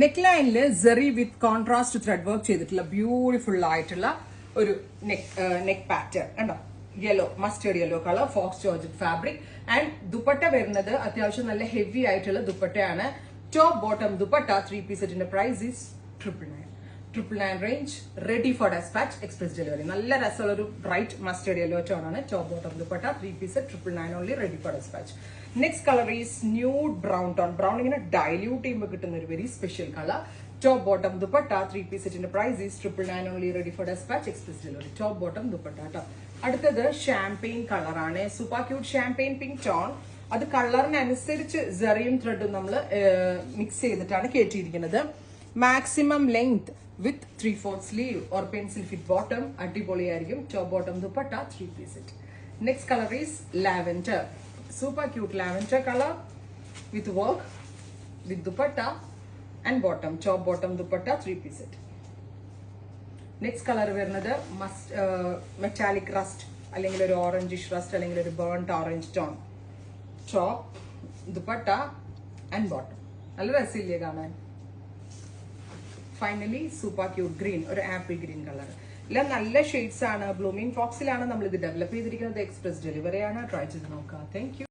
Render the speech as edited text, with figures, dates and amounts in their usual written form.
നെക്ക്ലൈനിൽ സെറി with contrast thread work ചെയ്തിട്ടുള്ള beautiful ആയിട്ടുള്ള ഒരു നെക്ക് പാറ്റേൺ കണ്ടോ. Yellow, mustard yellow colour, faux georgette fabric. And dupatta വരുന്നത് അത്യാവശ്യം നല്ല ഹെവി ആയിട്ടുള്ള ദുപ്പട്ടയാണ്. ടോപ്പ് ബോട്ടം ദുപ്പട്ട 3 പീസ് സെറ്റിന്റെ price is 999 range. Ready for dispatch, express delivery. നല്ല രസമുള്ള ഒരു ബ്രൈറ്റ് മസ്റ്റേർഡ് യെല്ലോ ടോൺ ആണ്. Top bottom dupatta 3 piece set 999 only, ready for dispatch. Next colour is nude brown tone. Brown ഇങ്ങനെ dilute ചെയ്യുമ്പോൾ കിട്ടുന്ന ഒരു very special colour. Top bottom dupatta 3 piece സെറ്റിന്റെ price is 999 only, ready for dispatch, express delivery. Top bottom dupatta കേട്ടോ. അടുത്തത് champagne കളറാണ്. Super cute champagne pink tone. അത് കളറിനനുസരിച്ച് സെറിയും ത്രെഡും നമ്മൾ മിക്സ് ചെയ്തിട്ടാണ് കയറ്റിയിരിക്കുന്നത്. Maximum length with 3/4 sleeve or pencil fit bottom. അടിപൊളിയായിരിക്കും. Top bottom dupatta 3 piece set. Next colour is lavender. Super cute lavender colour with work with dupatta and bottom. Top bottom dupatta 3 piece set. Next colour വരുന്നത് metallic rust, അല്ലെങ്കിൽ ഒരു orangish rust, അല്ലെങ്കിൽ ഒരു burnt orange tone. Top dupatta and bottom. നല്ല രസമില്ലേ കാണാൻ. Finally super cute green, ഒരു apple green colour. എല്ലാം നല്ല ഷെയ്ഡ്സ് ആണ്. ബ്ലൂമിംഗ് ഫോക്സിലാണ് നമ്മൾ ഇത് ഡെവലപ്പ് ചെയ്തിരിക്കുന്നത്. എക്സ്പ്രസ് ഡെലിവറി ആണ്. ട്രൈ ചെയ്ത് നോക്കാം. Thank you.